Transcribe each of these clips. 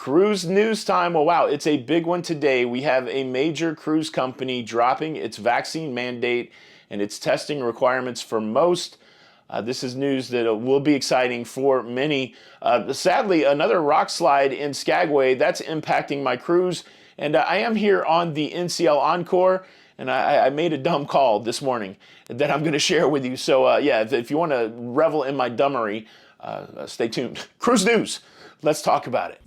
Cruise news time. Well, wow, it's a big one today. We have a major cruise company dropping its vaccine mandate and its testing requirements for most. This is news that will be exciting for many. Sadly, another rock slide in Skagway, that's impacting my cruise. And I am here on the NCL Encore, and I made a dumb call this morning that I'm going to share with you. So yeah, if you want to revel in my dumbery, stay tuned. Cruise news. Let's talk about it.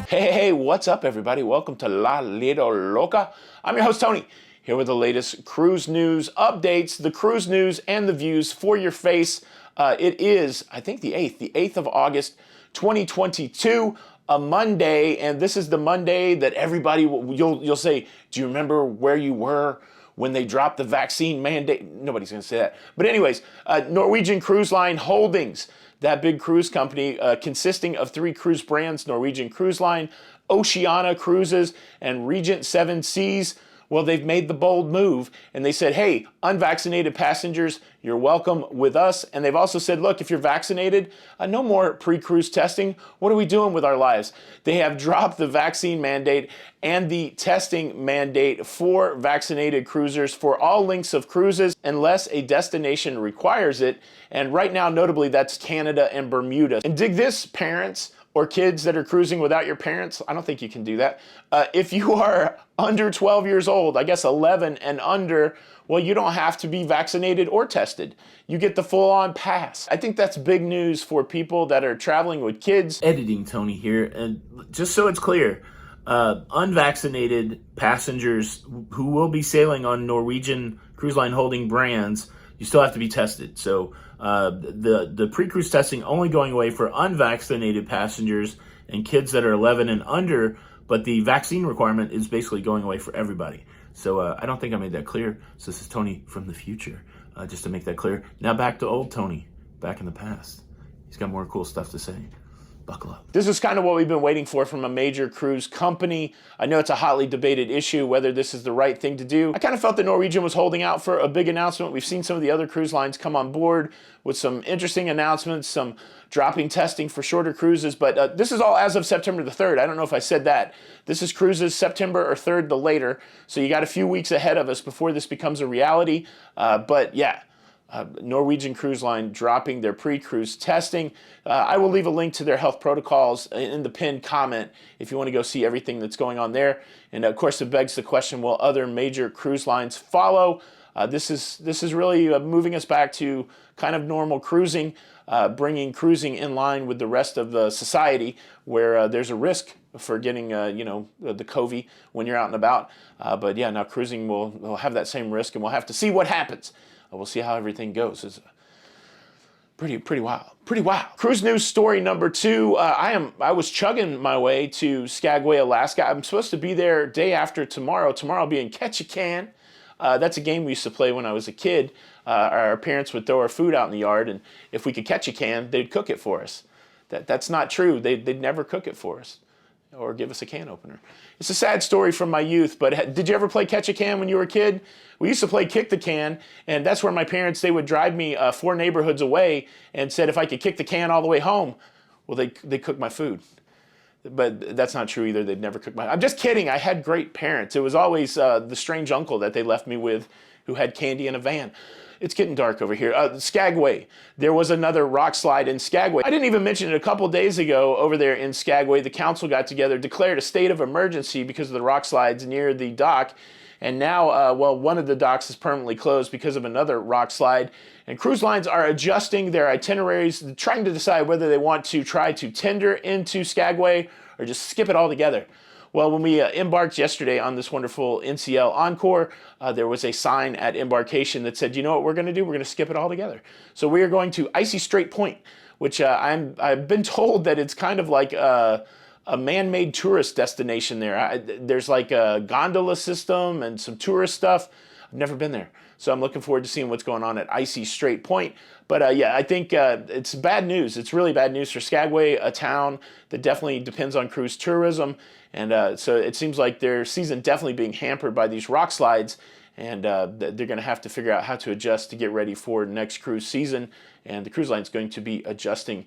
Hey, what's up, everybody? Welcome to Lido, Loca. I'm your host, Tony, here with the latest cruise news updates, the cruise news and the views for your face. It is, I think, the 8th of August, 2022, a Monday, and this is the Monday that everybody, you'll say, do you remember where you were when they dropped the vaccine mandate? Nobody's going to say that. But anyways, Norwegian Cruise Line Holdings, that big cruise company consisting of 3 cruise brands, Norwegian Cruise Line, Oceania Cruises, and Regent Seven Seas. Well, they've made the bold move, and they said, hey, unvaccinated passengers, you're welcome with us. And they've also said, look, if you're vaccinated, no more pre-cruise testing. What are we doing with our lives? They have dropped the vaccine mandate and the testing mandate for vaccinated cruisers for all lengths of cruises unless a destination requires it. And right now, notably, that's Canada and Bermuda. And dig this, parents, or kids that are cruising without your parents. I don't think you can do that. If you are under 12 years old, I guess 11 and under, well, you don't have to be vaccinated or tested. You get the full-on pass. I think that's big news for people that are traveling with kids. Editing Tony here, and just so it's clear, unvaccinated passengers who will be sailing on Norwegian Cruise Line Holding brands, you still have to be tested. So the pre-cruise testing only going away for unvaccinated passengers and kids that are 11 and under, but the vaccine requirement is basically going away for everybody. So I don't think I made that clear. So this is Tony from the future, just to make that clear. Now back to old Tony, back in the past. He's got more cool stuff to say. Buckle up. This is kind of what we've been waiting for from a major cruise company. I know it's a hotly debated issue whether this is the right thing to do. I kind of felt that Norwegian was holding out for a big announcement. We've seen some of the other cruise lines come on board with some interesting announcements, some dropping testing for shorter cruises, but this is all as of September the 3rd. I don't know if I said that. This is cruises September or 3rd the later, so you got a few weeks ahead of us before this becomes a reality, but yeah. Norwegian Cruise Line dropping their pre-cruise testing. I will leave a link to their health protocols in the pinned comment if you want to go see everything that's going on there. And of course, it begs the question, will other major cruise lines follow? This is really moving us back to kind of normal cruising, bringing cruising in line with the rest of the society where there's a risk for getting, the COVID when you're out and about. But yeah, now cruising will have that same risk, and we'll have to see what happens. We'll see how everything goes. It's pretty wild. Pretty wild. Cruise news story number 2. I was chugging my way to Skagway, Alaska. I'm supposed to be there day after tomorrow. Tomorrow I'll be in Ketchikan. That's a game we used to play when I was a kid. Our parents would throw our food out in the yard, and if we could catch a can, they'd cook it for us. That's not true. They'd never cook it for us or give us a can opener. It's a sad story from my youth, but did you ever play catch a can when you were a kid? We used to play kick the can, and that's where my parents, they would drive me 4 neighborhoods away and said if I could kick the can all the way home, well, they cook my food. But that's not true either. They'd never cook I'm just kidding. I had great parents. It was always the strange uncle that they left me with who had candy in a van. It's getting dark over here. Skagway. There was another rock slide in Skagway. I didn't even mention it a couple days ago over there in Skagway. The council got together, declared a state of emergency because of the rock slides near the dock. And now, one of the docks is permanently closed because of another rock slide. And cruise lines are adjusting their itineraries, trying to decide whether they want to try to tender into Skagway or just skip it all together. Well, when we embarked yesterday on this wonderful NCL Encore, there was a sign at embarkation that said, you know what we're going to do? We're going to skip it all together. So we are going to Icy Strait Point, which I've been told that it's kind of like a man-made tourist destination there. There's like a gondola system and some tourist stuff. I've never been there. So I'm looking forward to seeing what's going on at Icy Strait Point. But yeah, I think it's bad news. It's really bad news for Skagway, a town that definitely depends on cruise tourism. And so it seems like their season definitely being hampered by these rock slides. and they're going to have to figure out how to adjust to get ready for next cruise season, and the cruise line is going to be adjusting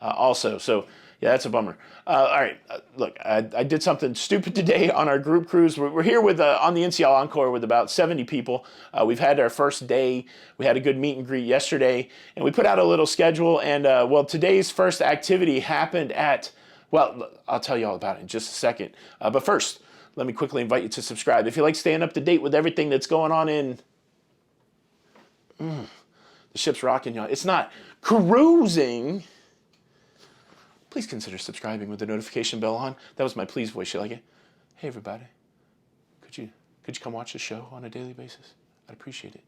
also. So yeah, that's a bummer. All right, look, I did something stupid today on our group cruise. We're here with on the NCL Encore with about 70 people. We've had our first day. We had a good meet and greet yesterday, and we put out a little schedule. And well, today's first activity happened at, well, I'll tell you all about it in just a second. But first, let me quickly invite you to subscribe. If you like staying up to date with everything that's going on in the ship's rocking, y'all. It's not cruising. Please consider subscribing with the notification bell on. That was my please voice. You like it? Hey, everybody. Could you come watch the show on a daily basis? I'd appreciate it.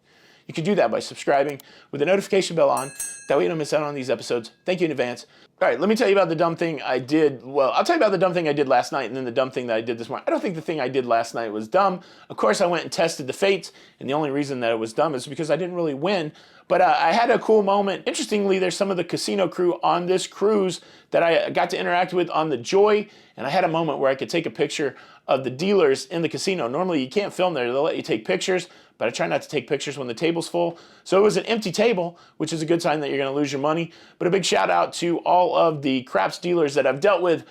You can do that by subscribing with the notification bell on. That way you don't miss out on these episodes. Thank you in advance. All right, let me tell you about the dumb thing I did. Well, I'll tell you about the dumb thing I did last night and then the dumb thing that I did this morning. I don't think the thing I did last night was dumb. Of course, I went and tested the fates, and the only reason that it was dumb is because I didn't really win. But I had a cool moment. Interestingly, there's some of the casino crew on this cruise that I got to interact with on the Joy, and I had a moment where I could take a picture of the dealers in the casino. Normally, you can't film there. They'll let you take pictures, but I try not to take pictures when the table's full. So it was an empty table, which is a good sign that you're going to lose your money. But a big shout out to all of the craps dealers that I've dealt with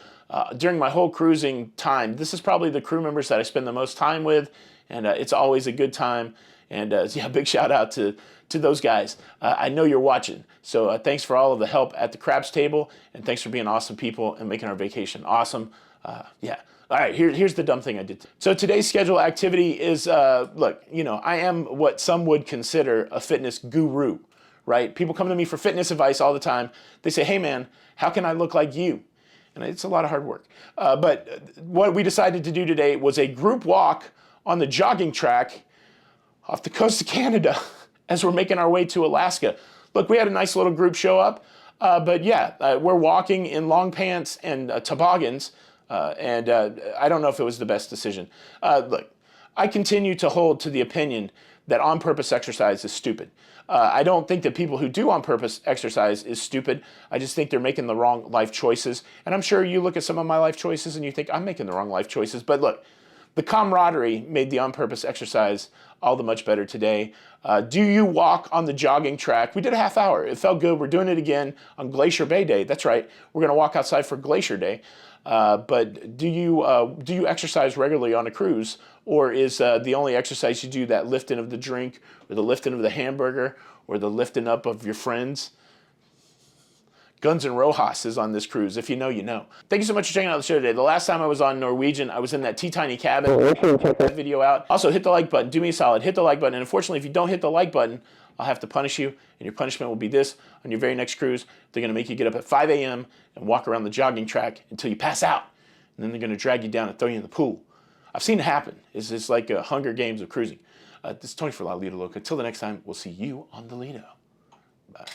during my whole cruising time. This is probably the crew members that I spend the most time with, and it's always a good time. And yeah, big shout out to those guys. I know you're watching. So thanks for all of the help at the craps table, and thanks for being awesome people and making our vacation awesome. Yeah. All right, here's the dumb thing I did. So today's schedule activity is, look, you know, I am what some would consider a fitness guru, right? People come to me for fitness advice all the time. They say, hey man, how can I look like you? And it's a lot of hard work. But what we decided to do today was a group walk on the jogging track off the coast of Canada as we're making our way to Alaska. Look, we had a nice little group show up, but yeah, we're walking in long pants and toboggans. And I don't know if it was the best decision. Look, I continue to hold to the opinion that on-purpose exercise is stupid. I don't think that people who do on-purpose exercise is stupid. I just think they're making the wrong life choices. And I'm sure you look at some of my life choices and you think I'm making the wrong life choices. But look, the camaraderie made the on-purpose exercise all the much better today. Do you walk on the jogging track? We did a half hour. It felt good. We're doing it again on Glacier Bay Day. That's right. We're going to walk outside for Glacier Day. But do you exercise regularly on a cruise, or is the only exercise you do that lifting of the drink, or the lifting of the hamburger, or the lifting up of your friends? Guns N' Rojas is on this cruise. If you know, you know. Thank you so much for checking out the show today. The last time I was on Norwegian, I was in that teeny cabin. Make sure to check that video out. Also, hit the like button. Do me a solid. Hit the like button. And unfortunately, if you don't hit the like button, I'll have to punish you. And your punishment will be this. On your very next cruise, they're going to make you get up at 5 a.m. and walk around the jogging track until you pass out. And then they're going to drag you down and throw you in the pool. I've seen it happen. It's like a Hunger Games of cruising. This is Tony for Lido, Loca. Until the next time, we'll see you on the Lido. Bye.